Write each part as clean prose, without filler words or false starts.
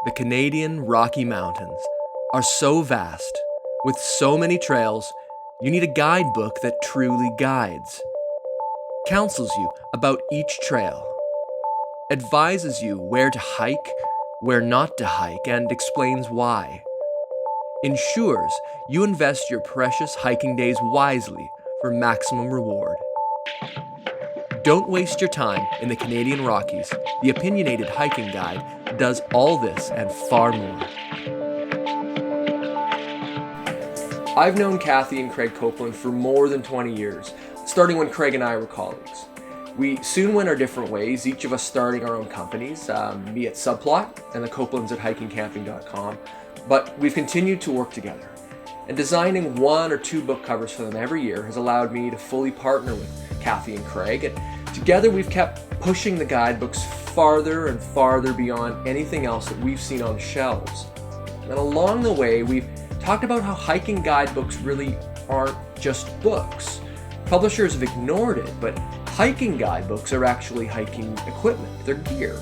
The Canadian Rocky Mountains are so vast, with so many trails, you need a guidebook that truly guides, counsels you about each trail, advises you where to hike, where not to hike, and explains why. Ensures you invest your precious hiking days wisely for maximum reward. Don't waste your time in the Canadian Rockies. The Opinionated Hiking Guide does all this and far more. I've known Kathy and Craig Copeland for more than 20 years, starting when Craig and I were colleagues. We soon went our different ways, each of us starting our own companies, me at Subplot and the Copelands at hikingcamping.com, but we've continued to work together. And designing 1 or 2 book covers for them every year has allowed me to fully partner with Kathy and Craig, and together we've kept pushing the guidebooks farther and farther beyond anything else that we've seen on the shelves. And along the way, we've talked about how hiking guidebooks really aren't just books. Publishers have ignored it, but hiking guidebooks are actually hiking equipment, they're gear.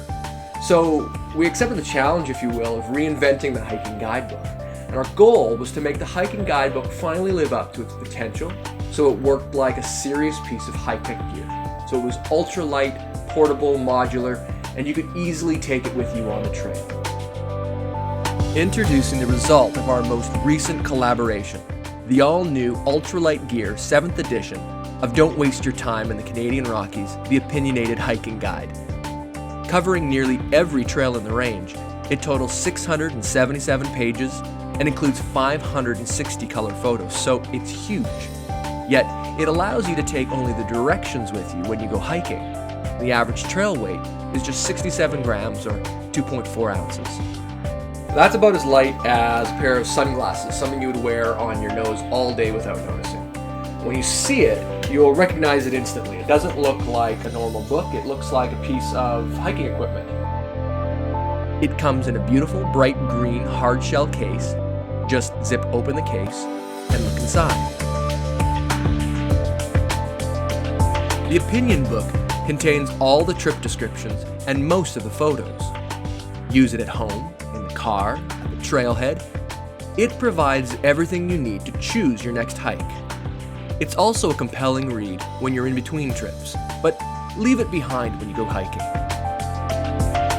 So we accepted the challenge, if you will, of reinventing the hiking guidebook. And our goal was to make the hiking guidebook finally live up to its potential, so it worked like a serious piece of high-tech gear. So it was ultralight, portable, modular, and you could easily take it with you on the trail. Introducing the result of our most recent collaboration, the all-new Ultralight Gear 7th edition of Don't Waste Your Time in the Canadian Rockies, the Opinionated Hiking Guide. Covering nearly every trail in the range, it totals 677 pages and includes 560 color photos, so it's huge. Yet, it allows you to take only the directions with you when you go hiking. The average trail weight is just 67 grams or 2.4 ounces. That's about as light as a pair of sunglasses, something you would wear on your nose all day without noticing. When you see it, you'll recognize it instantly. It doesn't look like a normal book, it looks like a piece of hiking equipment. It comes in a beautiful bright green hardshell case. Just zip open the case and look inside. The opinion book contains all the trip descriptions and most of the photos. Use it at home, in the car, at the trailhead. It provides everything you need to choose your next hike. It's also a compelling read when you're in between trips, but leave it behind when you go hiking.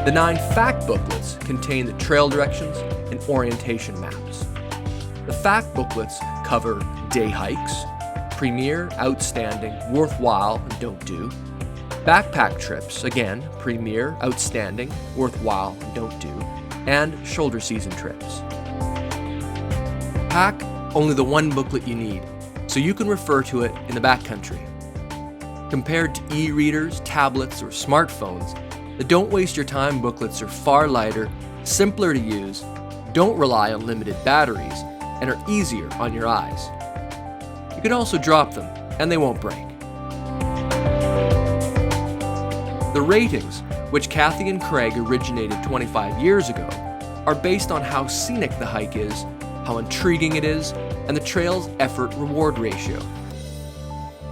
The 9 fact booklets contain the trail directions and orientation maps. The fact booklets cover day hikes, premier, outstanding, worthwhile, and don't do. Backpack trips, again, premier, outstanding, worthwhile, and don't do. And shoulder season trips. Pack only the 1 booklet you need, so you can refer to it in the backcountry. Compared to e-readers, tablets, or smartphones, the Don't Waste Your Time booklets are far lighter, simpler to use, don't rely on limited batteries, and are easier on your eyes. You can also drop them, and they won't break. The ratings, which Kathy and Craig originated 25 years ago, are based on how scenic the hike is, how intriguing it is, and the trail's effort-reward ratio.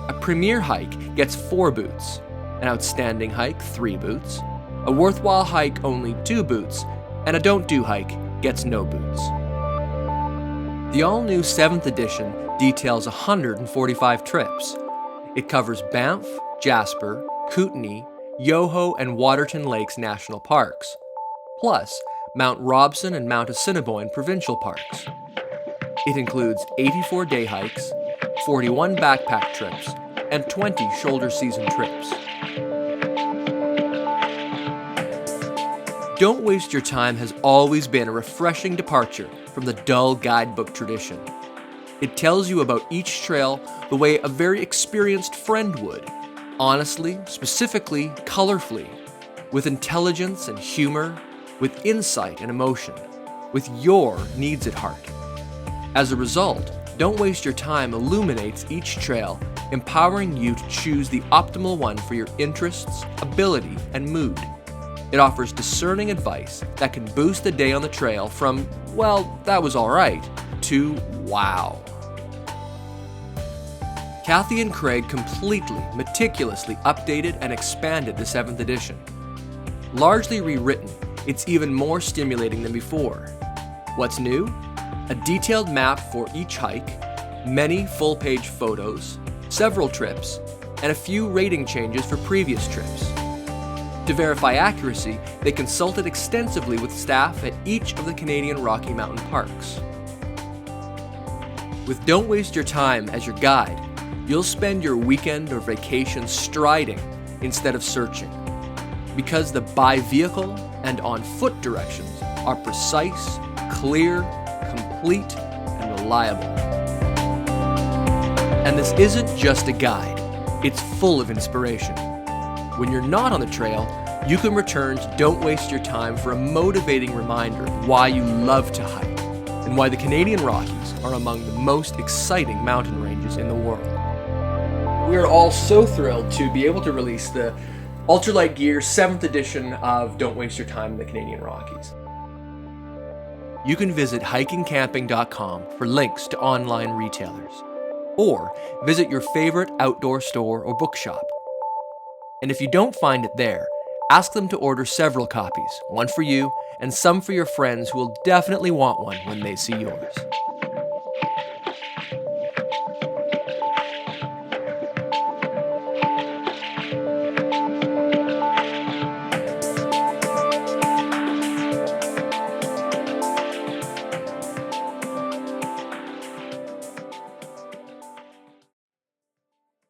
A premier hike gets 4 boots, an outstanding hike 3 boots, a worthwhile hike only 2 boots, and a don't do hike gets no boots. The all-new 7th edition details 145 trips. It covers Banff, Jasper, Kootenay, Yoho, and Waterton Lakes National Parks, plus Mount Robson and Mount Assiniboine Provincial Parks. It includes 84 day hikes, 41 backpack trips, and 20 shoulder season trips. Don't Waste Your Time has always been a refreshing departure from the dull guidebook tradition. It tells you about each trail the way a very experienced friend would, honestly, specifically, colorfully, with intelligence and humor, with insight and emotion, with your needs at heart. As a result, Don't Waste Your Time illuminates each trail, empowering you to choose the optimal one for your interests, ability, and mood. It offers discerning advice that can boost a day on the trail from, well, that was alright, to wow. Kathy and Craig completely, meticulously updated and expanded the 7th edition. Largely rewritten, it's even more stimulating than before. What's new? A detailed map for each hike, many full-page photos, several trips, and a few rating changes for previous trips. To verify accuracy, they consulted extensively with staff at each of the Canadian Rocky Mountain parks. With Don't Waste Your Time as your guide, you'll spend your weekend or vacation striding instead of searching, because the by vehicle and on foot directions are precise, clear, complete, and reliable. And this isn't just a guide, it's full of inspiration. When you're not on the trail, you can return to Don't Waste Your Time for a motivating reminder of why you love to hike and why the Canadian Rockies are among the most exciting mountain ranges in the world. We are all so thrilled to be able to release the Ultralight Gear 7th edition of Don't Waste Your Time in the Canadian Rockies. You can visit hikingcamping.com for links to online retailers, or visit your favorite outdoor store or bookshop. And if you don't find it there, ask them to order several copies, one for you and some for your friends who will definitely want one when they see yours.